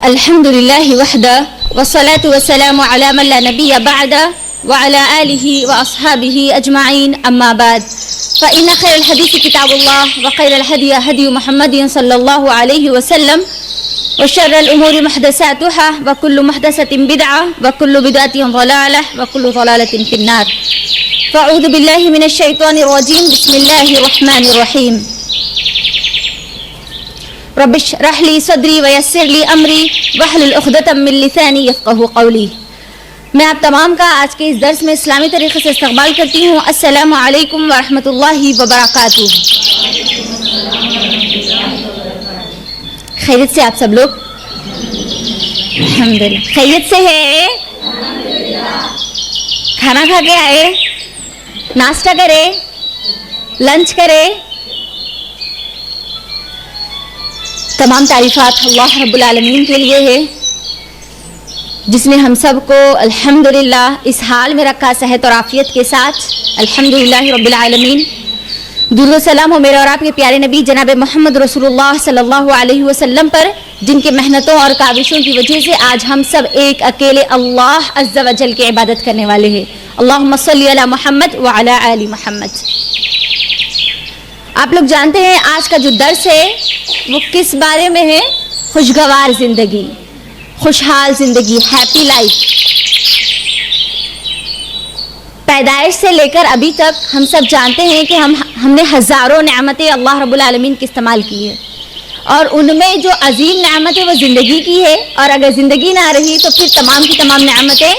الحمد لله وحده والصلاة والسلام على من لا نبي بعده وعلى آله وأصحابه أجمعين أما بعد فإن خير الحديث كتاب الله وخير الهدي هدي محمد صلى الله عليه وسلم وشر الأمور محدثاتها وكل محدثة بدعة وكل بدعة ضلالة وكل ضلالة في النار فأعوذ بالله من الشيطان الرجيم بسم الله الرحمن الرحيم رب اشرح لي صدری ویسر لی امری واحلل عقدۃ من لسانی یفقہوا قولی۔ میں آپ تمام کا آج کے اس درس میں اسلامی طریقے سے استقبال کرتی ہوں۔ السلام علیکم ورحمۃ اللہ وبرکاتہ۔ خیریت سے آپ سب لوگ؟ الحمدللہ خیریت سے ہے؟ کھانا کھا کے آئے؟ ناشتہ کرے؟ لنچ کرے؟ تمام تعریفات اللہ رب العالمین کے لیے ہے جس نے ہم سب کو الحمدللہ اس حال میں رکھا صحت اور عافیت کے ساتھ، الحمدللہ رب العالمین۔ درود و سلام ہو میرے اور آپ کے پیارے نبی جناب محمد رسول اللہ صلی اللہ علیہ وسلم پر، جن کے محنتوں اور کاوشوں کی وجہ سے آج ہم سب ایک اکیلے اللہ عز و جل کی عبادت کرنے والے ہیں۔ اللہم صلی علی محمد وعلی آل محمد۔ آپ لوگ جانتے ہیں آج کا جو درس ہے وہ کس بارے میں ہے؟ خوشگوار زندگی، خوشحال زندگی، ہیپی لائف۔ پیدائش سے لے کر ابھی تک ہم سب جانتے ہیں کہ ہم نے ہزاروں نعمتیں اللہ رب العالمین کی استعمال کی ہے، اور ان میں جو عظیم نعمت ہے وہ زندگی کی ہے، اور اگر زندگی نہ رہی تو پھر تمام کی تمام نعمتیں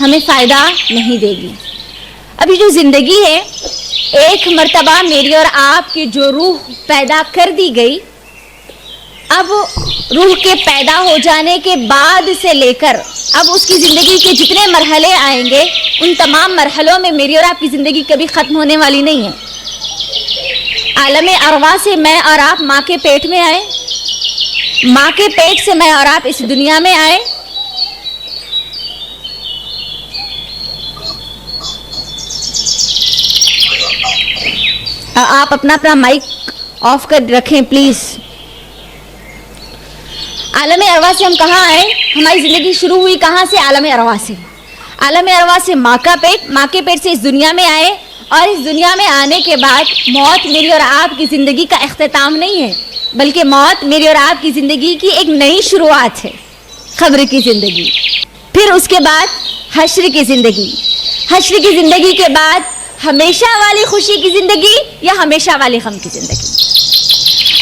ہمیں فائدہ نہیں دے گی۔ ابھی جو زندگی ہے، ایک مرتبہ میری اور آپ کی جو روح پیدا کر دی گئی، اب روح کے پیدا ہو جانے کے بعد سے لے کر اب اس کی زندگی کے جتنے مرحلے آئیں گے، ان تمام مرحلوں میں میری اور آپ کی زندگی کبھی ختم ہونے والی نہیں ہے۔ عالم ارواح سے میں اور آپ ماں کے پیٹ میں آئے، ماں کے پیٹ سے میں اور آپ اس دنیا میں آئے، آپ اپنا مائک آف کر رکھیں پلیز۔ عالم ارواح سے ہم کہاں آئے؟ ہماری زندگی شروع ہوئی کہاں سے؟ عالم ارواح سے۔ عالم ارواح سے ماں کا پیٹ، ماں کے پیٹ سے اس دنیا میں آئے، اور اس دنیا میں آنے کے بعد موت میری اور آپ کی زندگی کا اختتام نہیں ہے، بلکہ موت میری اور آپ کی زندگی کی ایک نئی شروعات ہے، قبر کی زندگی۔ پھر اس کے بعد حشر کی زندگی، حشر کی زندگی کے بعد ہمیشہ والی خوشی کی زندگی یا ہمیشہ والی غم کی زندگی۔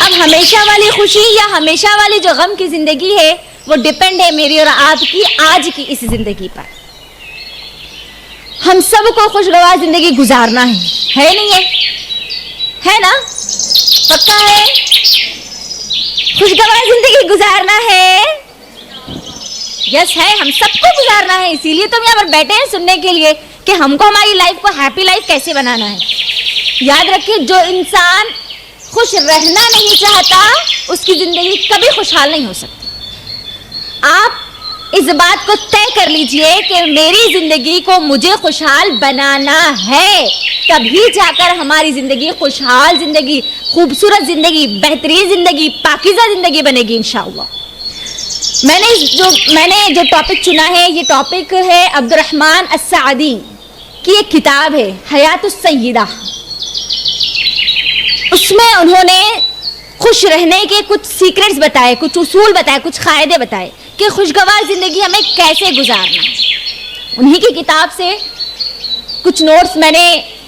اب ہمیشہ والی خوشی یا ہمیشہ والی جو غم کی زندگی ہے وہ ڈیپینڈ ہے میری اور آپ کی آج کی اس زندگی پر۔ ہم سب کو خوشگوار زندگی گزارنا ہے نہیں ہے؟ ہے نا؟ پکا ہے؟ خوشگوار زندگی گزارنا ہے؟ یس ہے، ہم سب کو گزارنا ہے، اسی لیے تو ہم یہاں پر بیٹھے ہیں سننے کے لیے کہ ہم کو ہماری لائف کو ہیپی لائف کیسے بنانا ہے۔ یاد رکھیے، جو انسان خوش رہنا نہیں چاہتا اس کی زندگی کبھی خوشحال نہیں ہو سکتی۔ آپ اس بات کو طے کر لیجئے کہ میری زندگی کو مجھے خوشحال بنانا ہے، تبھی جا کر ہماری زندگی خوشحال زندگی، خوبصورت زندگی، بہترین زندگی، پاکیزہ زندگی بنے گی انشاءاللہ۔ میں نے جو ٹاپک چنا ہے، یہ ٹاپک ہے عبد الرحمن السعدی کی ایک کتاب ہے حیات السیدہ۔ اس میں انہوں نے خوش رہنے کے کچھ سیکرٹس بتائے، کچھ اصول بتائے، کچھ قاعدے بتائے کہ خوشگوار زندگی ہمیں کیسے گزارنا ہے۔ انہی کی کتاب سے کچھ نوٹس میں نے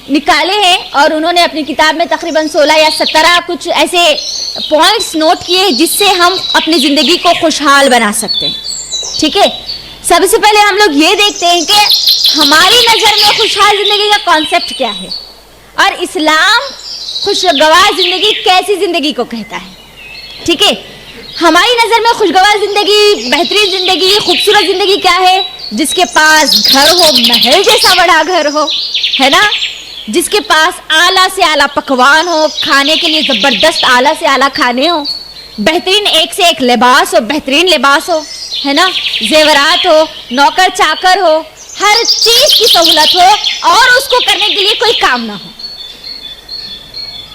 نکالے ہیں، اور انہوں نے اپنی کتاب میں تقریباً 16 یا 17 کچھ ایسے پوائنٹس نوٹ کیے جس سے ہم اپنی زندگی کو خوشحال بنا سکتے ہیں۔ ٹھیک ہے، سب سے پہلے ہم لوگ یہ دیکھتے ہیں کہ ہماری نظر میں خوشحال زندگی کا کانسیپٹ کیا ہے، اور اسلام خوشگوار زندگی کیسی زندگی کو کہتا ہے۔ ٹھیک ہے، ہماری نظر میں خوشگوار زندگی، بہترین زندگی، خوبصورت زندگی کیا ہے؟ جس کے پاس گھر ہو، محل جیسا بڑا گھر ہو، ہے نا؟ جس کے پاس اعلیٰ سے اعلیٰ پکوان ہو، کھانے کے لیے زبردست اعلیٰ سے اعلیٰ کھانے ہو، بہترین ایک سے ایک لباس ہو، بہترین لباس ہو، ہے نا؟ زیورات ہو، نوکر چاکر ہو، ہر چیز کی سہولت ہو، اور اس کو کرنے کے لیے کوئی کام نہ ہو۔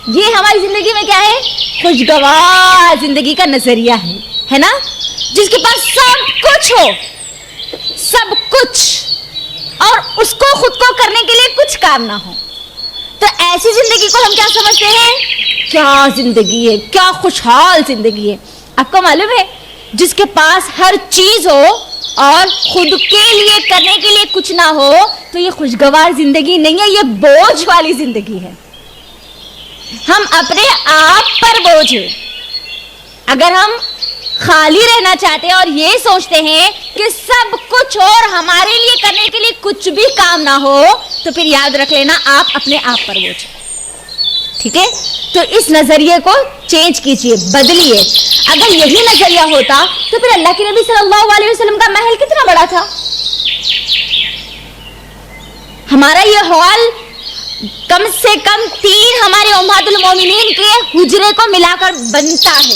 یہ ہماری زندگی میں کیا ہے؟ خوشگوار زندگی کا نظریہ ہے نا؟ جس کے پاس سب کچھ ہو، سب کچھ، اور اس کو خود کو کرنے کے لیے کچھ کام نہ ہو، تو ایسی زندگی کو ہم کیا سمجھتے ہیں؟ کیا زندگی ہے، کیا خوشحال زندگی ہے۔ آپ کو معلوم ہے جس کے پاس ہر چیز ہو اور خود کے لیے کرنے کے لیے کچھ نہ ہو تو یہ خوشگوار زندگی نہیں ہے، یہ بوجھ والی زندگی ہے۔ ہم اپنے آپ پر بوجھ ہیں۔ اگر ہم خالی رہنا چاہتے ہیں اور یہ سوچتے ہیں کہ سب کچھ اور ہمارے لیے کرنے کے لیے کچھ بھی کام نہ ہو تو پھر یاد رکھ لینا آپ اپنے آپ پر بوجھ۔ ٹھیک ہے، تو اس نظریے کو چینج کیجئے، بدلیے۔ اگر یہی نظریہ ہوتا تو پھر اللہ کے نبی صلی اللہ علیہ وسلم کا محل کتنا بڑا تھا؟ ہمارا یہ ہال کم سے کم 3 ہمارے امہات المومنین کے حجرے کو ملا کر بنتا ہے،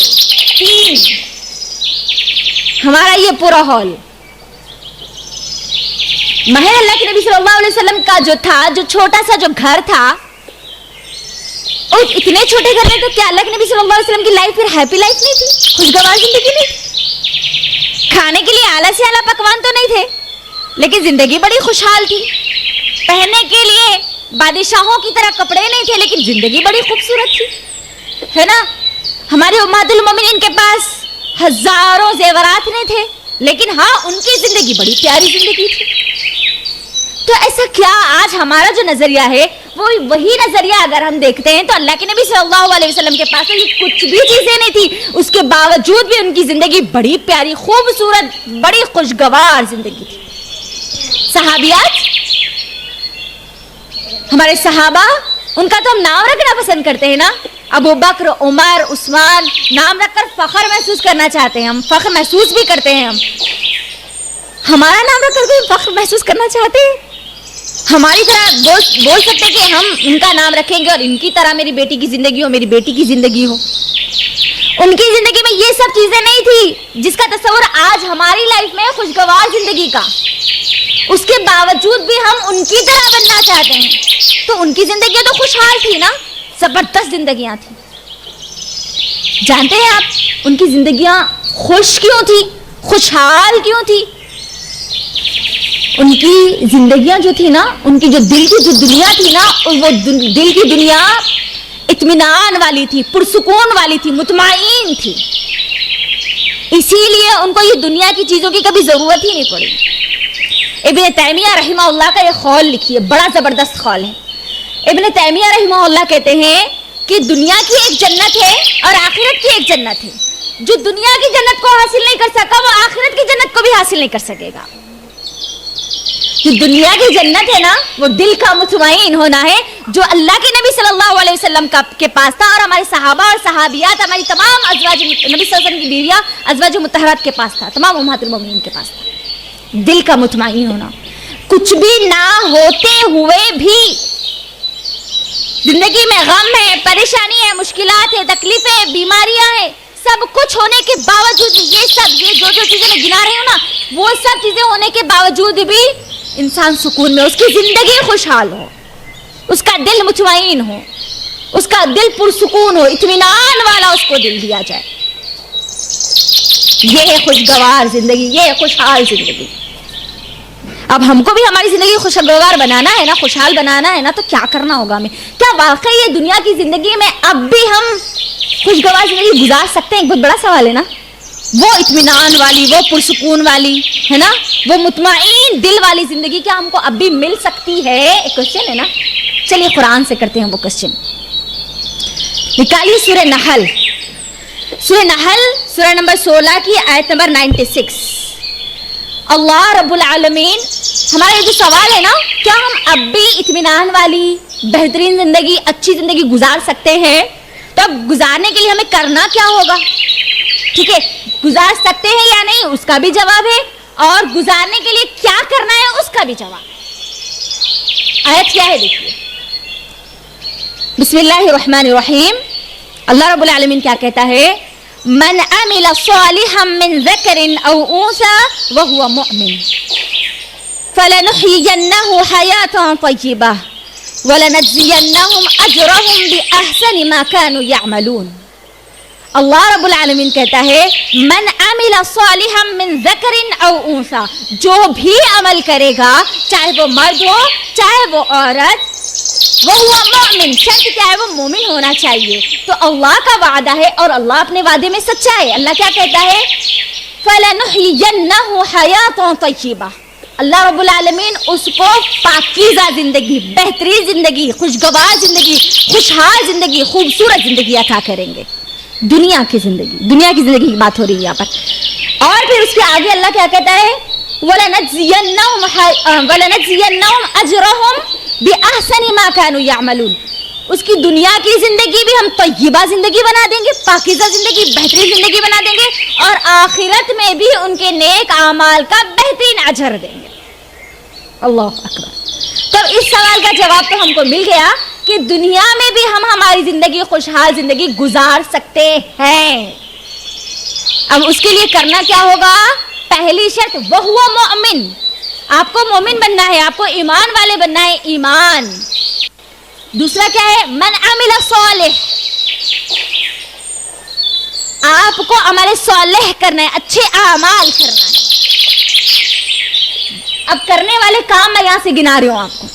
3 ہمارا یہ پورا ہال۔ محل اللہ کے نبی صلی اللہ علیہ وسلم کا جو تھا، جو چھوٹا سا جو گھر تھا، اور اتنے چھوٹے گھر میں تو کیا اللہ کے نبی صلی اللہ علیہ وسلم کی لائف پھر ہیپی لائف نہیں تھی، خوشگوار زندگی نہیں تھی؟ کھانے کے لیے اعلیٰ سے اعلیٰ پکوان تو نہیں تھے، لیکن زندگی بڑی خوشحال تھی۔ پہننے کے لیے بادشاہوں کی طرح کپڑے نہیں تھے، لیکن زندگی بڑی خوبصورت تھی، ہے نا؟ ہمارے امہات المومنین کے پاس ہزاروں زیورات نہیں تھے، لیکن ہاں ان کی زندگی بڑی پیاری زندگی تھی۔ تو ایسا کیا آج ہمارا جو نظریہ ہے وہ وہی نظریہ اگر ہم دیکھتے ہیں تو اللہ کے نبی صلی اللہ علیہ وسلم کے پاس یہ کچھ بھی چیزیں نہیں تھی، اس کے باوجود بھی ان کی زندگی بڑی پیاری، خوبصورت، بڑی خوشگوار زندگی تھی۔ صحابیات، ہمارے صحابہ، ان کا تو ہم نام رکھنا پسند کرتے ہیں نا، ابو بکر، عمر، عثمان، نام رکھ کر فخر محسوس کرنا چاہتے ہیں، ہم فخر محسوس بھی کرتے ہیں۔ ہم ہمارا نام رکھ کر کوئی فخر محسوس کرنا چاہتے ہیں؟ ہماری طرح بول سکتے کہ ہم ان کا نام رکھیں گے اور ان کی طرح میری بیٹی کی زندگی ہو، میری بیٹی کی زندگی ہو۔ ان کی زندگی میں یہ سب چیزیں نہیں تھی جس کا تصور آج ہماری لائف میں خوشگوار زندگی کا، اس کے باوجود بھی ہم ان کی طرح بننا چاہتے ہیں۔ تو ان کی زندگیاں تو خوشحال تھی نا، زبردست زندگیاں تھیں۔ جانتے ہیں آپ ان کی زندگیاں خوش کیوں تھی، خوشحال کیوں تھی؟ ان کی زندگیاں جو تھی نا، ان کی جو دل کی جو دنیا تھی نا، وہ دل کی دنیا اطمینان والی تھی، پرسکون والی تھی، مطمئن تھی۔ اسی لیے ان کو یہ دنیا کی چیزوں کی کبھی ضرورت ہی نہیں پڑی۔ ابن تیمیہ رحمہ اللہ کا یہ قول لکھیے، بڑا زبردست قول ہے۔ ابن تیمیہ رحمہ اللہ کہتے ہیں کہ دنیا کی ایک جنت ہے اور آخرت کی ایک جنت ہے۔ جو دنیا کی جنت کو حاصل نہیں کر سکا وہ آخرت کی جنت کو بھی حاصل نہیں کر سکے گا۔ جو دنیا کی جنت ہے نا، وہ دل کا مطمئن ہونا ہے، جو اللہ کے نبی صلی اللہ علیہ وسلم کے پاس تھا، اور ہمارے صحابہ اور صحابیات، ہماری تمام ازواج نبی صلی اللہ علیہ وسلم کی بیویاں، ازواج مطہرات کے پاس تھا، تمام امہات المومنین کے پاس تھا۔ دل کا مطمئن ہونا، کچھ بھی نہ ہوتے ہوئے بھی زندگی میں غم ہے، پریشانی ہے، مشکلات ہے، تکلیفیں ہیں، بیماریاں ہیں، سب کچھ ہونے کے باوجود بھی یہ جو چیزیں میں گنا رہی ہوں نا، وہ سب چیزیں ہونے کے باوجود بھی انسان سکون میں، اس کی زندگی خوشحال ہو، اس کا دل مطمئن ہو، اس کا دل پرسکون ہو، اطمینان والا اس کو دل دیا جائے۔ یہ ہے خوشگوار زندگی، یہ ہے خوشحال زندگی۔ اب ہم کو بھی ہماری زندگی خوشگوار بنانا ہے نا، خوشحال بنانا ہے نا، تو کیا کرنا ہوگا ہمیں؟ کیا واقعی یہ دنیا کی زندگی میں اب بھی ہم خوشگوار زندگی گزار سکتے ہیں؟ ایک بہت بڑا سوال ہے نا، وہ اطمینان والی، وہ پرسکون والی، ہے نا، وہ مطمئن دل والی زندگی کیا ہم کو اب بھی مل سکتی ہے؟ ایک کوشچن ہے نا۔ چلیے قرآن سے کرتے ہیں وہ کوشچن۔ نکالیے سورہ نحل، سورہ نحل سورہ نمبر 16 کی آیت نمبر 96۔ اللہ رب العالمین، ہمارا یہ جو سوال ہے نا، کیا ہم اب بھی اطمینان والی بہترین زندگی، اچھی زندگی گزار سکتے ہیں؟ تو اب گزارنے کے لیے ہمیں کرنا کیا ہوگا؟ ٹھیک ہے، گزار سکتے ہیں یا نہیں اس کا بھی جواب ہے، اور گزارنے کے لیے کیا کرنا ہے اس کا بھی جواب ہے۔ آیت کیا ہے دیکھیے، بسم اللہ الرحمن الرحیم۔ اللہ رب العالمین کیا کہتا ہے؟ من عمل صالحا من ذکر او انثى وهو مؤمن فلنحيينه حياة طيبة ولنجزينهم اجرهم باحسن ما كانوا يعملون۔ اللہ رب العالمین کہتا ہے من عمل صالحا من ذکر او انثی، جو بھی عمل کرے گا چاہے وہ مرد ہو چاہے وہ عورت، وہ مومن، شرط کیا ہے وہ مومن ہونا چاہیے. تو اللہ کا وعدہ ہے اور اللہ اپنے وعدے میں سچا ہے. اللہ کیا کہتا ہے فَلَنُحْيِيَنَّهُ حَيَاةً طَيِّبَةً، اللہ رب العالمین اس کو پاکیزہ زندگی، بہترین زندگی، خوشگوار زندگی، خوشحال زندگی، خوبصورت زندگی عطا کریں گے. دنیا کی زندگی کی بات ہو رہی ہے یہاں پر. اور پھر اس کے آگے اللہ کیا کہتا ہے وَلَنَجْزِيَنَّهُمْ أَجْرَهُمْ بِأَحْسَنِ مَا كَانُوا يَعْمَلُونَ. اس کی دنیا کی زندگی بھی ہم طیبہ زندگی بنا دیں گے، پاکیزہ زندگی، بہترین زندگی بنا دیں گے، اور آخرت میں بھی ان کے نیک اعمال کا بہترین اجر دیں گے. اللہ اکبر. تو اس سوال کا جواب تو ہم کو مل گیا کہ دنیا میں بھی ہم ہماری زندگی، خوشحال زندگی گزار سکتے ہیں. اب اس کے لیے کرنا کیا ہوگا؟ پہلی شرط وَهُوَ مُؤْمِن، آپ کو مومن بننا ہے، آپ کو ایمان والے بننا ہے، ایمان. دوسرا کیا ہے؟ من عمل صالح، آپ کو عمل صالح کرنا ہے، اچھے اعمال کرنا ہے. اب کرنے والے کام میں یہاں سے گنا رہی ہوں آپ کو.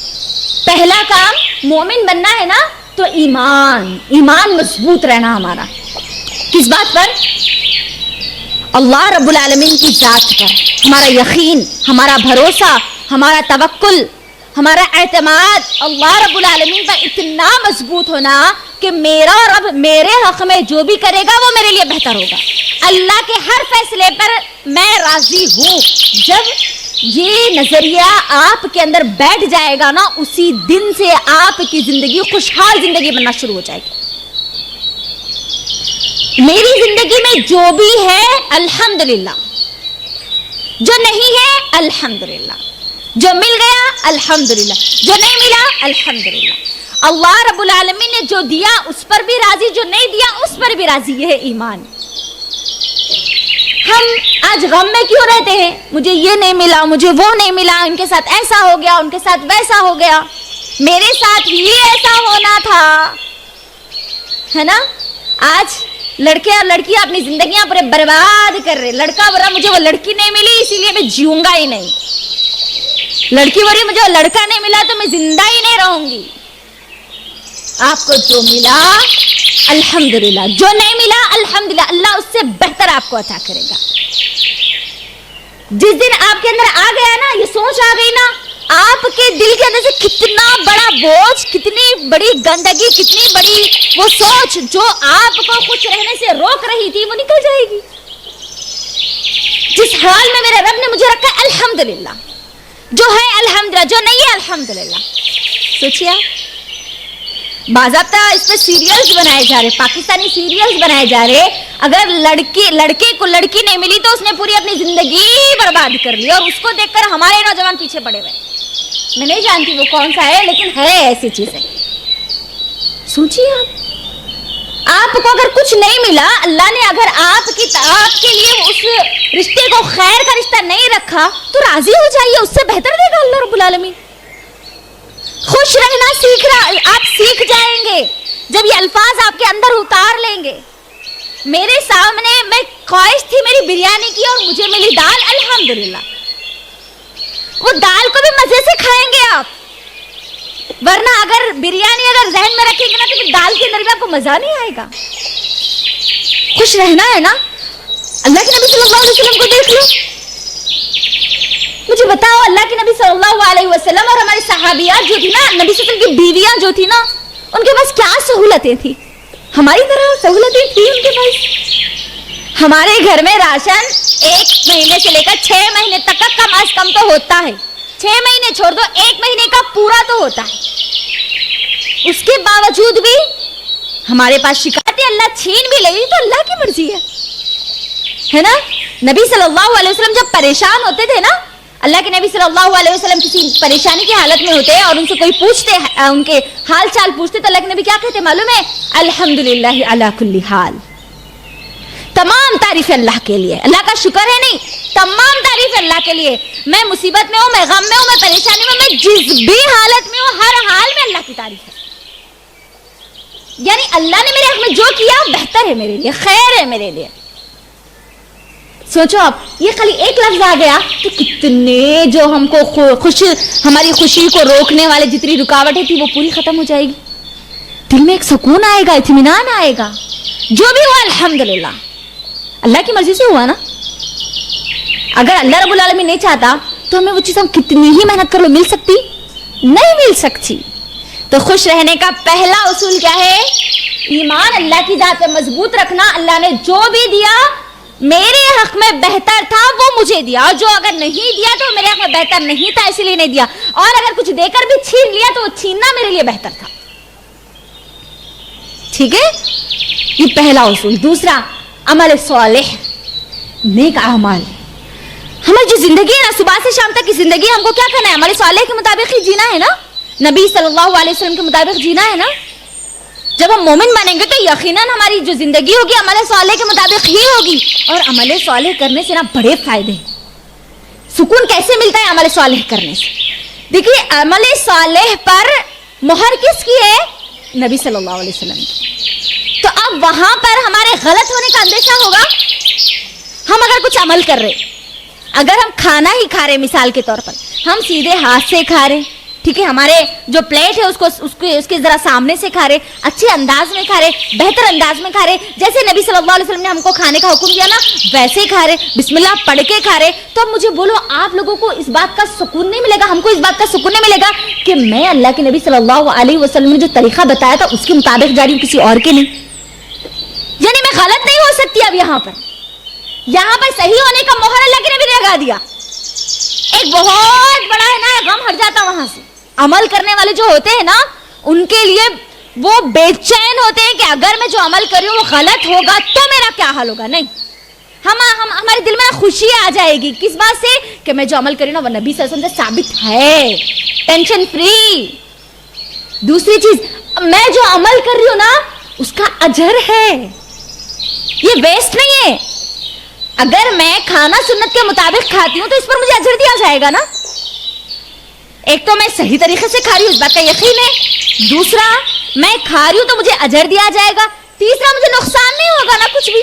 پہلا کام مومن بننا ہے نا، تو ایمان مضبوط رہنا ہمارا. کس بات پر؟ اللہ رب العالمین کی ذات پر ہمارا یقین، ہمارا بھروسہ، ہمارا توکل، ہمارا اعتماد اللہ رب العالمین پر اتنا مضبوط ہونا کہ میرا رب میرے حق میں جو بھی کرے گا وہ میرے لیے بہتر ہوگا. اللہ کے ہر فیصلے پر میں راضی ہوں. جب یہ نظریہ آپ کے اندر بیٹھ جائے گا نا، اسی دن سے آپ کی زندگی خوشحال زندگی بننا شروع ہو جائے گی. میری زندگی میں جو بھی ہے الحمدللہ، جو نہیں ہے الحمدللہ، جو مل گیا الحمدللہ، جو نہیں ملا الحمدللہ. اللہ رب العالمین نے جو دیا اس پر بھی راضی، جو نہیں دیا اس پر بھی راضی. یہ ہے ایمان. ہم آج غم میں کیوں رہتے ہیں؟ مجھے یہ نہیں ملا، مجھے وہ نہیں ملا، ان کے ساتھ ایسا ہو گیا، ان کے ساتھ ویسا ہو گیا، میرے ساتھ ہی ایسا ہونا تھا، ہے نا. آج لڑکے اور لڑکیاں اپنی زندگیاں پورے برباد کر رہے. لڑکا بول رہا مجھے وہ لڑکی نہیں ملی اسی لیے میں جیوں گا ہی نہیں. لڑکی بول رہی مجھے وہ لڑکا نہیں ملا تو میں زندہ ہی نہیں رہوں گی. آپ کو جو ملا الحمدللہ، جو نہیں ملا الحمدللہ، اللہ اس سے بہتر آپ کو عطا کرے گا. جس دن آپ کے اندر آ گیا نا، یہ سوچ آ گئی نا، آپ کے دل کے اندر سے کتنا بڑا بوجھ، کتنی بڑی گندگی، کتنی بڑی وہ سوچ جو آپ کو خوش رہنے سے روک رہی تھی وہ نکل جائے گی. جس حال میں میرے رب نے مجھے رکھا الحمدللہ، جو ہے الحمدللہ، جو نہیں ہے الحمدللہ. سوچیے باضابطہ اس پہ سیریلز بنائے جا رہے، پاکستانی سیریلز بنائے جا رہے. اگر لڑکے کو لڑکی نہیں ملی تو اس نے پوری اپنی زندگی برباد کر لی، اور اس کو دیکھ کر ہمارے نوجوان پیچھے پڑے ہوئے. میں نہیں جانتی وہ کون سا ہے، لیکن ہے ایسی چیزیں. سوچیے آپ کو اگر کچھ نہیں ملا، اللہ نے اگر آپ کے لیے اس رشتے کو خیر کا رشتہ نہیں رکھا تو راضی ہو جائیے، اس سے بہتر دے گا اللہ رب العالمین. خوش رہنا آپ سیکھ جائیں گے جب یہ الفاظ آپ کے اندر اتار لیں گے. میرے سامنے میں خواہش تھی میری بریانی کی اور مجھے ملی دال، الحمدللہ. وہ دال کو بھی مزے سے کھائیں گے آپ، ورنہ اگر بریانی اگر ذہن میں رکھیں گے نا تو پھر دال کے اندر بھی آپ کو مزہ نہیں آئے گا. خوش رہنا ہے نا. اللہ کے نبی صلی اللہ علیہ وسلم کو دیکھ لو. مجھے بتاؤ اللہ کے نبی صلی اللہ علیہ وسلم اور ہماری صحابیات جو تھی نا، نبی صلی اللہ علیہ وسلم کی بیویاں جو تھی نا، ان کے پاس کیا سہولتیں تھی؟ ہماری طرح سہولتیں تھی ان کے پاس. ہمارے گھر میں راشن 1 مہینے سے لے کر 6 مہینے تک کا کم از کم تو ہوتا ہے. 6 مہینے چھوڑ دو، 1 مہینے کا پورا تو ہوتا ہے. اس کے باوجود بھی ہمارے پاس شکایتیں، اللہ چھین بھی لے تو اللہ کی مرضی ہے نا. نبی صلی اللہ علیہ وسلم جب پریشان ہوتے تھے نا، اللہ کے نبی صلی اللہ علیہ وسلم کسی پریشانی کی حالت میں ہوتے اور ان سے کوئی پوچھتے، ان کے حال چال پوچھتے تو اللہ کے نبی کیا کہتے معلوم ہے؟ الحمدللہ علی کل حال. تمام تعریف اللہ کے لیے، اللہ کا شکر ہے نہیں، تمام تعریف اللہ کے لیے. میں مصیبت میں ہوں، میں غم میں ہوں، میں پریشانی میں ہوں، میں جس بھی حالت میں ہوں، ہر حال میں اللہ کی تعریف ہے. یعنی اللہ نے میرے حق میں جو کیا بہتر ہے میرے لیے، خیر ہے میرے لیے. سوچو آپ، یہ خالی ایک لفظ آ گیا تو کتنے جو ہم کو ہماری خوشی کو روکنے والے جتنی رکاوٹیں تھی وہ پوری ختم ہو جائے گی. دل میں ایک سکون آئے گا، اطمینان آئے گا. جو بھی ہوا الحمدللہ اللہ کی مرضی سے ہوا نا. اگر اللہ رب العالمین نہیں چاہتا تو ہمیں وہ چیز ہم کتنی ہی محنت کر لو مل سکتی؟ نہیں مل سکتی. تو خوش رہنے کا پہلا اصول کیا ہے؟ ایمان اللہ کی ذات پہ مضبوط رکھنا. اللہ نے جو بھی دیا میرے حق میں بہتر تھا وہ مجھے دیا، اور جو اگر نہیں دیا تو میرے حق میں بہتر نہیں تھا اسی لیے نہیں دیا، اور اگر کچھ دے کر بھی چھین لیا تو وہ چھیننا میرے لیے بہتر تھا. ٹھیک ہے، یہ پہلا اصول. دوسرا، عمل صالح، نیک اعمال. ہماری جو زندگی ہے نا، صبح سے شام تک کی زندگی، ہم کو کیا کرنا ہے؟ عمل صالح کے مطابق ہی جینا ہے نا، نبی صلی اللہ علیہ وسلم کے مطابق جینا ہے نا. جب ہم مومن بنیں گے تو یقیناً ہماری جو زندگی ہوگی عمل صالح کے مطابق ہی ہوگی. اور عمل صالح کرنے سے نا بڑے فائدے ہیں. سکون کیسے ملتا ہے عمل صالح کرنے سے؟ دیکھیے، عمل صالح پر مہر کس کی ہے؟ نبی صلی اللہ علیہ وسلم کی. تو اب وہاں پر ہمارے غلط ہونے کا اندیشہ ہوگا. ہم اگر کچھ عمل کر رہے، اگر ہم کھانا ہی کھا رہے، مثال کے طور پر ہم سیدھے ہاتھ سے کھا رہے، ٹھیک ہے، ہمارے جو پلیٹ ہے اس کے ذرا سامنے سے کھا رہے، اچھے انداز میں کھا رہے، بہتر انداز میں کھا رہے، جیسے نبی صلی اللہ علیہ وسلم نے ہم کو کھانے کا حکم دیا نا ویسے کھا رہے، بسم اللہ پڑھ کے کھا رہے. تو اب مجھے بولو، آپ لوگوں کو اس بات کا سکون نہیں ملے گا، ہم کو اس بات کا سکون نہیں ملے گا کہ میں اللہ کے نبی صلی اللہ علیہ وسلم نے جو طریقہ بتایا تھا اس کے مطابق جا رہی ہوں، کسی اور کے نہیں. یعنی میں غلط نہیں ہو سکتی. اب یہاں پر صحیح ہونے کا مہر اللہ کے نبی نے لگا دیا. ایک بہت بڑا ہے نا غم ہٹ جاتا وہاں سے. عمل کرنے والے جو ہوتے ہیں نا ان کے لیے وہ بے چین ہوتے ہیں کہ اگر میں جو عمل کر رہی ہوں وہ غلط ہوگا تو میرا کیا حال ہوگا. نہیں، ہمارے دل میں خوشی آ جائے گی. کس بات سے؟ کہ میں جو عمل کر رہی ہوں نا وہ نبی صلی اللہ علیہ وسلم سے ثابت ہے، ٹینشن فری. دوسری چیز، میں جو عمل کر رہی ہوں نا اس کا اجر ہے، یہ ویسٹ نہیں ہے. اگر میں کھانا سنت کے مطابق کھاتی ہوں تو اس پر مجھے اجر دیا جائے گا نا. ایک تو میں صحیح طریقے سے کھا رہی ہوں، اس بات کا یقین ہے. دوسرا، میں کھا رہی ہوں تو مجھے اجر دیا جائے گا. تیسرا، مجھے نقصان نہیں ہوگا نا کچھ بھی.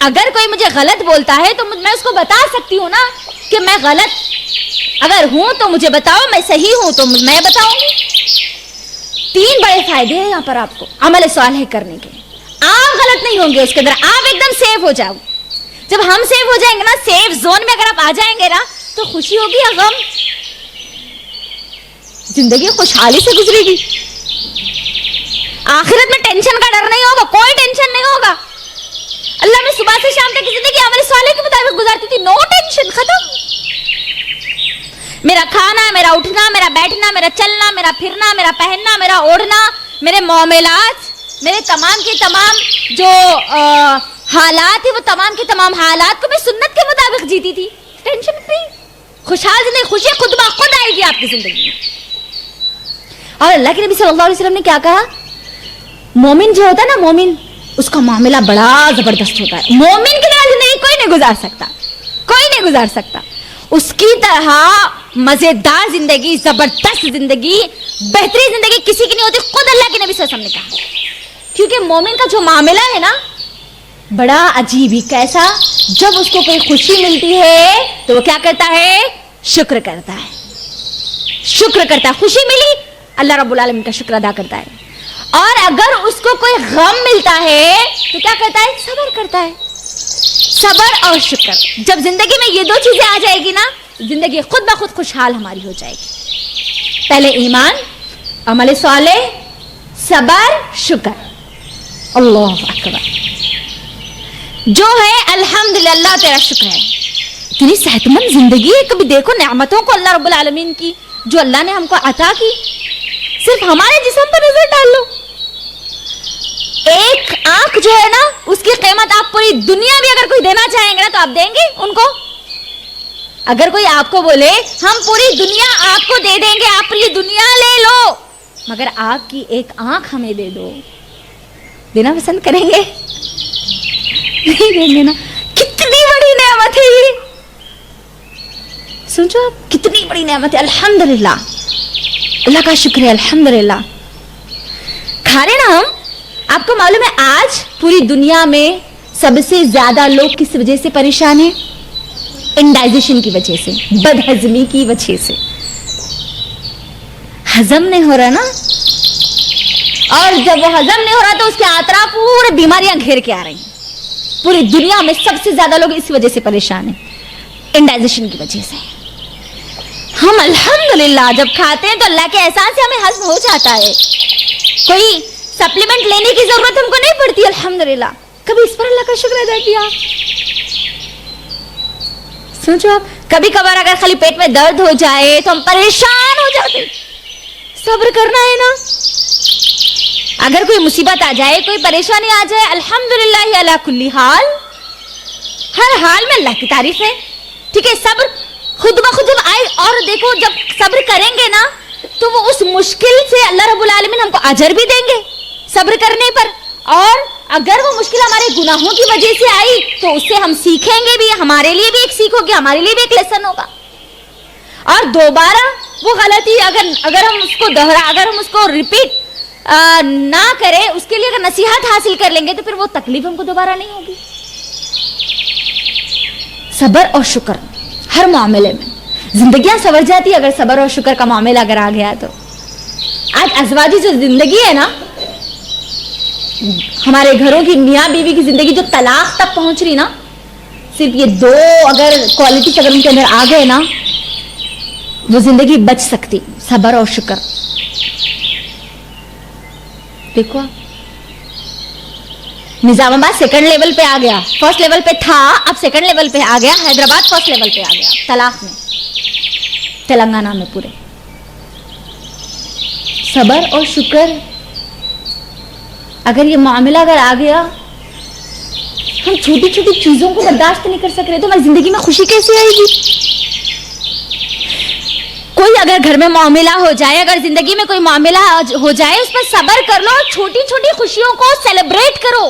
اگر کوئی مجھے غلط بولتا ہے تو میں اس کو بتا سکتی ہوں نا کہ میں غلط اگر ہوں تو مجھے بتاؤ، میں صحیح ہوں تو میں بتاؤں گی. 3 بڑے فائدے ہیں یہاں پر آپ کو عمل صالح کرنے کے. آپ غلط نہیں ہوں گے اس کے اندر، آپ ایک دم سیف ہو جاؤ. جب ہم سیف ہو جائیں گے نا، سیف زون میں اگر آپ آ جائیں گے نا تو خوشی ہوگی یا غم؟ زندگی خوشحالی سے گزرے گی. آخرت میں ٹینشن کا ڈر نہیں ہوگا، کوئی ٹینشن نہیں ہوگا. اللہ میں صبح سے شام تک کی زندگی عمل صالح کے مطابق گزارتی تھی، نو ٹینشن، ختم. میرا کھانا، میرا اٹھنا، میرا بیٹھنا، میرا چلنا، میرا پھرنا، میرا پہننا، میرا اوڑھنا، میرے معاملات، میرے تمام کے تمام جو حالات ہیں وہ تمام کے تمام حالات کو میں سنت کے مطابق جیتی تھی. ٹینشن فری، خوشحال زندگی. خوشی خود بخود آئے گی آپ کی زندگی میں. اور اللہ کے نبی صلی اللہ علیہ وسلم نے کیا کہا؟ مومن جو ہوتا ہے نا، مومن اس کا معاملہ بڑا زبردست ہوتا ہے. مومن کی طرح زندگی کوئی نہیں گزار سکتا، کوئی نہیں گزار سکتا. اس کی طرح مزیدار زندگی، زبردست زندگی، بہترین زندگی کسی کی نہیں ہوتی. خود اللہ کے نبی صلی اللہ علیہ وسلم نے کہا. کیونکہ مومن کا جو معاملہ ہے نا بڑا عجیب ہی. کیسا؟ جب اس کو کوئی خوشی ملتی ہے تو وہ کیا کرتا ہے؟ شکر کرتا ہے. شکر کرتا ہے. خوشی ملی، اللہ رب العالمین کا شکر ادا کرتا ہے. اور اگر اس کو کوئی غم ملتا ہے تو کیا کرتا ہے؟ صبر کرتا ہے. صبر اور شکر. جب زندگی میں یہ 2 چیزیں آ جائے گی نا، زندگی خود بخود خوشحال ہماری ہو جائے گی. پہلے ایمان، عمل صالح، صبر، شکر. اللہ اکبر. جو ہے الحمدللہ تیرا شکر ہے. اتنی صحت مند زندگی ہے. کبھی دیکھو نعمتوں کو اللہ رب العالمین کی جو اللہ نے ہم کو عطا کی. صرف ہمارے جسم پر نظر ڈال لو. ایک آنکھ جو ہے نا اس کی قیمت آپ پوری دنیا بھی اگر کوئی دینا چاہیں گے نا تو آپ دیں گے ان کو. اگر کوئی آپ کو بولے ہم پوری دنیا آپ کو دے دیں گے، آپ پوری دنیا لے لو، مگر آپ کی ایک آنکھ ہمیں دے دو، دینا پسند کریں گے؟ نہیں دیں گے نا. کتنی بڑی نعمت ہے یہ. سوچو آپ، کتنی بڑی نعمت ہے. الحمدللہ، اللہ کا شکر ہے. الحمدللہ. کھا رہے نا ہم. آپ کو معلوم ہے آج پوری دنیا میں سب سے زیادہ لوگ کس وجہ سے پریشان ہیں؟ انڈائجیشن کی وجہ سے, بد ہضمی کی وجہ سے. ہضم نہیں ہو رہا نا, اور جب وہ ہضم نہیں ہو رہا تو اس کے اطراف پورے بیماریاں گھیر کے آ رہی ہیں. پوری دنیا میں سب سے زیادہ لوگ اس وجہ سے پریشان ہیں, انڈائجیشن کی وجہ سے. ہم الحمدللہ جب کھاتے ہیں تو اللہ کے احسان سے ہمیں ہضم ہو جاتا ہے, کوئی سپلیمنٹ لینے کی ضرورت ہم کو نہیں پڑتی الحمدللہ. کبھی اس پر اللہ کا شکر ادا کیا؟ سوچو آپ, کبھی کبھار اگر خالی پیٹ میں درد ہو جائے تو ہم پریشان ہو جاتے. صبر کرنا ہے نا. اگر کوئی مصیبت آ جائے, کوئی پریشانی آ جائے, الحمدللہ علی کل حال, ہر حال میں اللہ کی تعریف ہے. ٹھیک ہے, صبر خود بخود جب آئے, اور دیکھو جب صبر کریں گے نا تو وہ اس مشکل سے اللہ رب العالمین ہم کو اجر بھی دیں گے صبر کرنے پر. اور اگر وہ مشکل ہمارے گناہوں کی وجہ سے آئی تو اس سے ہم سیکھیں گے بھی, ہمارے لیے بھی ایک سیکھ ہوگی, ہمارے لیے بھی ایک لیسن ہوگا. اور دوبارہ وہ غلطی اگر ہم اس کو اگر ہم اس کو ریپیٹ نہ کریں, اس کے لیے اگر نصیحت حاصل کر لیں گے تو پھر وہ تکلیف ہم کو دوبارہ نہیں ہوگی. صبر اور شکر ہر معاملے میں زندگیاں سنور جاتی اگر صبر اور شکر کا معاملہ اگر آ گیا تو. آج ازواجی جو زندگی ہے نا, ہمارے گھروں کی میاں بیوی کی زندگی جو طلاق تک پہنچ رہی نا, صرف یہ دو اگر کوالٹیز اگر ان کے اندر آ گئے نا وہ زندگی بچ سکتی, صبر اور شکر. دیکھو نظام آباد سیکنڈ لیول پہ آ گیا, فرسٹ لیول پہ تھا, اب سیکنڈ لیول پہ آ گیا. حیدرآباد فرسٹ لیول پہ آ گیا طلاق میں, تلنگانہ میں پورے. صبر اور شکر اگر یہ معاملہ اگر آ گیا, ہم چھوٹی چھوٹی چیزوں کو برداشت نہیں کر سک رہے تو ہماری زندگی میں خوشی کیسے آئے گی؟ کوئی اگر گھر میں معاملہ ہو جائے, اگر زندگی میں کوئی معاملہ ہو جائے, اس پر صبر کر لو اور چھوٹی چھوٹی خوشیوں کو سیلیبریٹ کرو,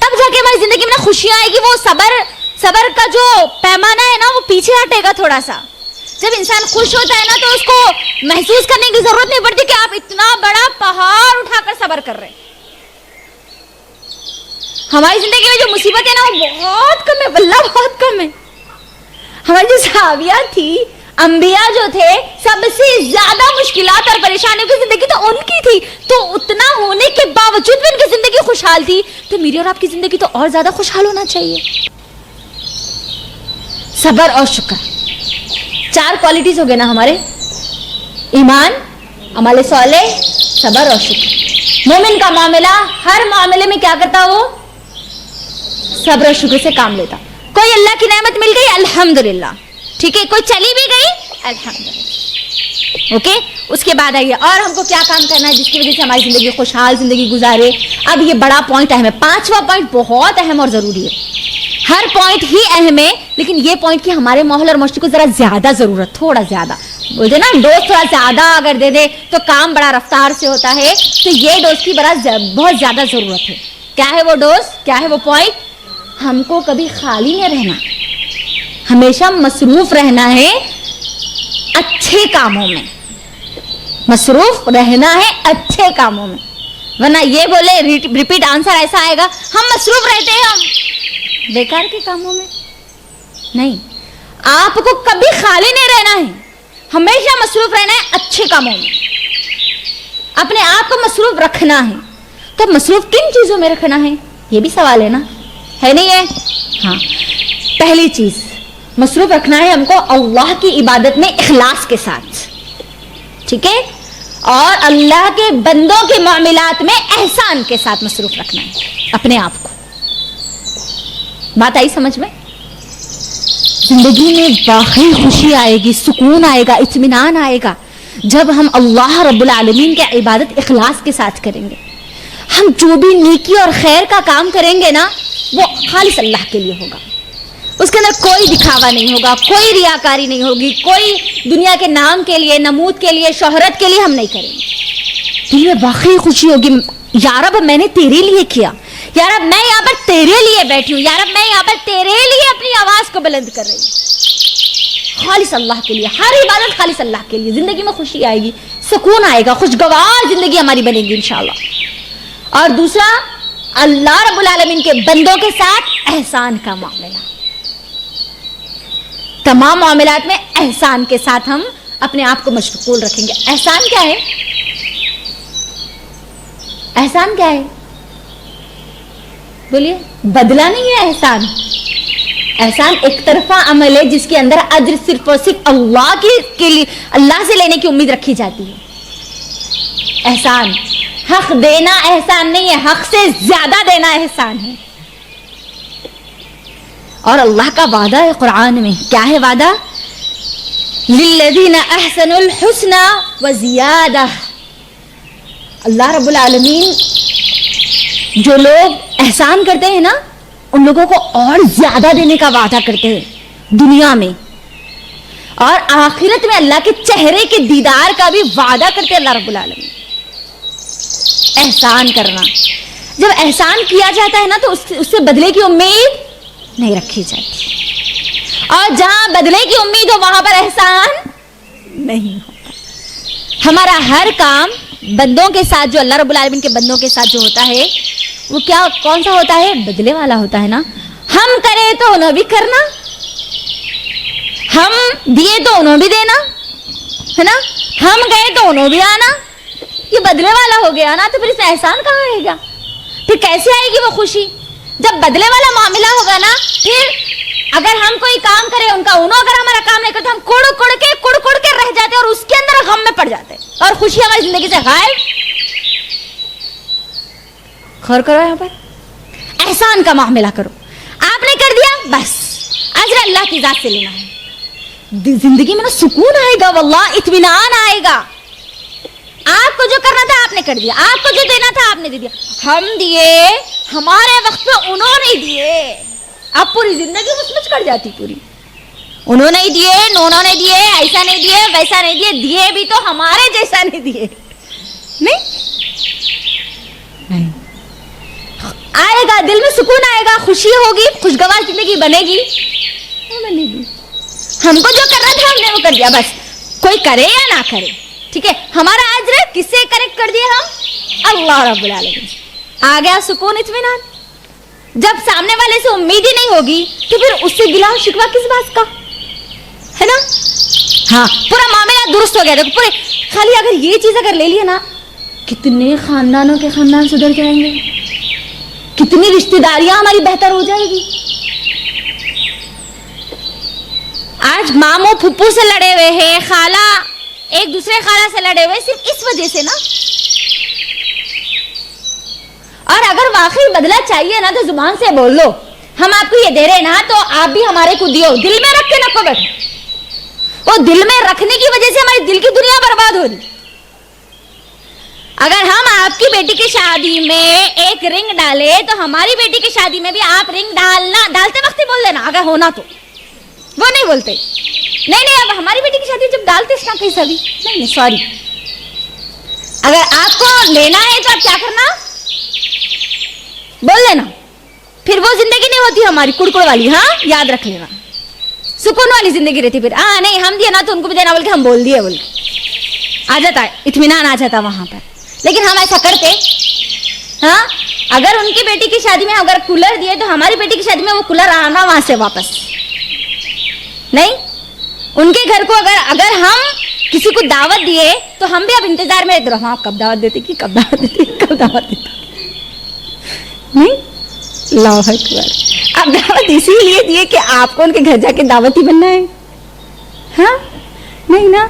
تب جا کے ہماری زندگی میں خوشیاں آئے گی. وہ صبر کا جو پیمانہ ہے نا وہ پیچھے ہٹے گا تھوڑا سا. جب انسان خوش ہوتا ہے نا تو اس کو محسوس کرنے کی ضرورت نہیں پڑتی کہ آپ اتنا بڑا پہاڑ اٹھا کر صبر کر رہے ہیں. ہماری زندگی میں جو مصیبت ہے نا وہ بہت کم ہے, واللہ بہت کم ہے. ہماری جو صحابیہ تھی, انبیاء جو تھے, سب سے زیادہ مشکلات اور پریشانیوں کی زندگی تو ان کی تھی. تو اتنا ہونے کے باوجود بھی ان کی زندگی خوشحال تھی, تو میری اور آپ کی زندگی تو اور زیادہ خوشحال ہونا چاہیے. صبر اور شکر, چار کوالٹیز ہو گئے نا ہمارے, ایمان, عمل صالح, صبر اور شکر. مومن کا معاملہ ہر معاملے میں کیا کرتا, وہ صبر اور شکر سے کام لیتا. کوئی اللہ کی نعمت مل گئی الحمدللہ, ٹھیک ہے, کوئی چلی بھی گئی الحمدللہ, اوکے. اس کے بعد آئیے اور ہم کو کیا کام کرنا ہے جس کی وجہ سے ہماری زندگی خوشحال زندگی گزارے. اب یہ بڑا پوائنٹ اہم ہے, پانچواں پوائنٹ بہت اہم اور ضروری ہے. ہر پوائنٹ ہی اہم ہے, لیکن یہ پوائنٹ کی ہمارے ماحول اور معاشرے کو ذرا زیادہ ضرورت, تھوڑا زیادہ بولتے نا, ڈوز تھوڑا زیادہ اگر دے دے تو کام بڑا رفتار سے ہوتا ہے, تو یہ ڈوز کی بہت زیادہ ضرورت ہے. کیا ہے وہ ڈوز, کیا ہے وہ پوائنٹ؟ ہم کو کبھی خالی نہیں رہنا, ہمیشہ مصروف رہنا ہے اچھے کاموں میں, مصروف رہنا ہے اچھے کاموں میں. ورنہ یہ بولے ریپیٹ آنسر ایسا آئے گا, ہم مصروف رہتے ہیں ہم بیکار کے کاموں میں. نہیں, آپ کو کبھی خالی نہیں رہنا ہے, ہمیشہ مصروف رہنا ہے اچھے کاموں میں, اپنے آپ کو مصروف رکھنا ہے. تو مصروف کن چیزوں میں رکھنا ہے, یہ بھی سوال ہے نا, ہے نہیں ہے؟ ہاں, پہلی چیز مصروف رکھنا ہے ہم کو اللہ کی عبادت میں اخلاص کے ساتھ, ٹھیک ہے, اور اللہ کے بندوں کے معاملات میں احسان کے ساتھ مصروف رکھنا ہے اپنے آپ کو. بات آئی سمجھ میں؟ زندگی میں واقعی خوشی آئے گی, سکون آئے گا, اطمینان آئے گا جب ہم اللہ رب العالمین کی عبادت اخلاص کے ساتھ کریں گے. ہم جو بھی نیکی اور خیر کا کام کریں گے نا وہ خالص اللہ کے لیے ہوگا, اس کے اندر کوئی دکھاوا نہیں ہوگا, کوئی ریاکاری نہیں ہوگی, کوئی دنیا کے نام کے لیے, نمود کے لیے, شہرت کے لیے ہم نہیں کریں گے. دل میں واقعی خوشی ہوگی, یا رب میں نے تیرے لیے کیا, یا رب میں یہاں پر تیرے لیے بیٹھی ہوں, یا رب میں یہاں پر تیرے لیے اپنی آواز کو بلند کر رہی ہوں. خالص اللہ کے لیے، ہر عبادت خالص اللہ کے لیے، زندگی میں خوشی آئے گی، سکون آئے گا، خوشگوار زندگی ہماری بنے گی انشاءاللہ۔ اور دوسرا، اللہ رب العالمین کے بندوں کے ساتھ احسان کا معاملہ، تمام معاملات میں احسان کے ساتھ ہم اپنے آپ کو مشغول رکھیں گے۔ احسان کیا ہے؟ احسان کیا ہے؟ بولیے۔ بدلہ نہیں ہے احسان، احسان ایک طرفہ عمل ہے جس کے اندر اجر صرف اور صرف اللہ کے لیے، اللہ سے لینے کی امید رکھی جاتی ہے۔ احسان حق دینا احسان نہیں ہے، حق سے زیادہ دینا احسان ہے۔ اور اللہ کا وعدہ ہے قرآن میں، کیا ہے وعدہ؟ للذین احسنوا الحسنى وزیادہ۔ اللہ رب العالمین جو لوگ احسان کرتے ہیں نا، ان لوگوں کو اور زیادہ دینے کا وعدہ کرتے ہیں دنیا میں، اور آخرت میں اللہ کے چہرے کے دیدار کا بھی وعدہ کرتے ہیں اللہ رب العالمین۔ احسان کرنا، جب احسان کیا جاتا ہے نا تو اس سے بدلے کی امید نہیں رکھی جاتی، اور جہاں بدلے کی امید ہو وہاں پر احسان نہیں ہوتا۔ ہمارا ہر کام بندوں کے ساتھ، جو اللہ رب العالمین کے بندوں کے ساتھ جو ہوتا ہے، وہ کیا کون سا ہوتا ہے؟ بدلے والا ہوتا ہے نا۔ ہم کرے تو انہوں بھی کرنا، ہم دیے تو انہوں بھی دینا، ہے نا، ہم گئے تو انہوں بھی آنا، یہ بدلے والا ہو گیا نا۔ تو پھر اس میں احسان کہاں آئے گا؟ پھر کیسے آئے گی وہ خوشی؟ جب بدلے والا معاملہ ہوگا نا، پھر اگر ہم کوئی کام کرے ان کا، انہوں اگر ہمارا کام نہیں کرتے، ہم کڑ کڑ کے رہ جاتے اور اس کے اندر غم میں پڑ جاتے اور خوشی ہماری زندگی سے غائب۔ غور کرو، یہاں پر احسان کا معاملہ کرو۔ آپ نے کر دیا، بس اجر اللہ کی ذات سے لینا ہے۔ زندگی میں نا سکون آئے گا، واللہ اطمینان آئے گا۔ آپ کو جو کرنا تھا آپ نے کر دیا، آپ کو جو دینا تھا آپ نے دے دیا۔ ہم دیے، ہمارے وقت پہ انہوں نہیں دیے، اب پوری زندگی مچ کر جاتی پوری۔ انہوں نہیں دیے، انہوں نے دیے، ایسا نہیں دیے، ویسا نہیں دیے، دیے بھی تو ہمارے جیسا نہیں دیے۔ نہیں آئے گا، دل میں سکون آئے گا، خوشی ہوگی، خوشگوار زندگی بنے گی۔ ہم کو جو کرنا تھا ہم نے وہ کر دیا، بس کوئی کرے یا نہ کرے، ٹھیک ہے۔ ہمارا اجر کس سے کریکٹ کر دیا ہم؟ اللہ رب العالمین۔ آ گیا سکون، اطمینان۔ جب سامنے والے سے امید ہی نہیں ہوگی تو پھر اس سے گلا شکوہ کس بات کا، ہے نا؟ ہاں، پورا معاملہ درست ہو گیا۔ دیکھو پورے، خالی اگر یہ چیز اگر لے لیے نا، کتنے خاندانوں کے خاندان سدھر جائیں گے، کتنی رشتہ داریاں ہماری بہتر ہو جائے گی۔ آج ماموں پھپھو سے لڑے ہوئے ہیں، خالہ ایک دوسرے خالہ سے لڑے ہوئے، صرف اس وجہ سے نا۔ اور اگر واقعی بدلہ چاہیے نا تو زبان سے بول لو، ہم آپ کو یہ دے رہے نا تو آپ بھی ہمارے کو دیو، دل میں رکھ کے نہ کو بیٹھو۔ وہ دل میں رکھنے کی وجہ سے ہماری دل کی دنیا برباد ہو رہی۔ اگر ہم آپ کی بیٹی کی شادی میں ایک رنگ ڈالے تو ہماری بیٹی کی شادی میں بھی آپ رنگ ڈالتے وقت ہی بول دینا، اگر ہونا تو۔ وہ نہیں بولتے، نہیں اب ہماری بیٹی کی شادی جب ڈالتے اس کا کہیں سبھی نہیں، سوری۔ اگر آپ کو لینا ہے تو آپ کیا کرنا، بول لینا، پھر وہ زندگی نہیں ہوتی ہماری کڑکڑ والی۔ ہاں یاد رکھ لینا، سکون والی زندگی رہتی۔ پھر ہاں نہیں ہم دیا نا تو ان کو بھی دینا بول کے ہم بول دیے، بول کے آ جاتا ہے، اطمینان آ جاتا وہاں پر۔ لیکن ہم ایسا کرتے، ہاں اگر ان کی بیٹی کی شادی میں اگر کولر دیے تو ہماری بیٹی کی شادی میں وہ کولر آنا وہاں سے واپس نہیں۔ ان کے گھر کو اگر ہم کسی کو دعوت دیے تو ہم بھی اب انتظار میں رہو، ہاں کب دعوت دیتے کہ کب دعوت دیتے کب دعوت دیتا نہیں۔ اللہ اکبر۔ اب دعوت اسی لیے دیے کہ آپ کو ان کے گھر جا کے دعوت ہی بننا ہے، ہاں نہیں نا،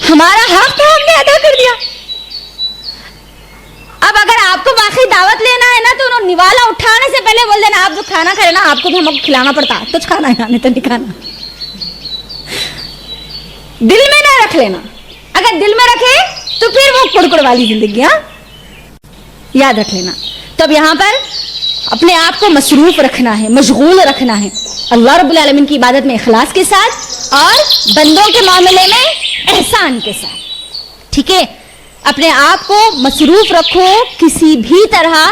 ہمارا حق تو ہم نے ادا کر دیا۔ اب اگر آپ کو واقعی دعوت لینا ہے نا تو انہوں نوالا اٹھانے سے پہلے بول دینا، آپ جو کھانا کھائے نا آپ کو بھی ہم کو کھلانا پڑتا، تو کھانا ہے نہیں تو نہیں کھانا۔ دل میں نہ رکھ لینا، اگر دل میں رکھے تو پھر وہ کڑکڑ والی زندگی، ہاں یاد رکھ لینا۔ تو اب یہاں پر اپنے آپ کو مصروف رکھنا ہے، مشغول رکھنا ہے اللہ رب العالمین کی عبادت میں اخلاص کے ساتھ اور بندوں کے معاملے میں احسان کے ساتھ، ٹھیک ہے۔ اپنے آپ کو مصروف رکھو، کسی بھی طرح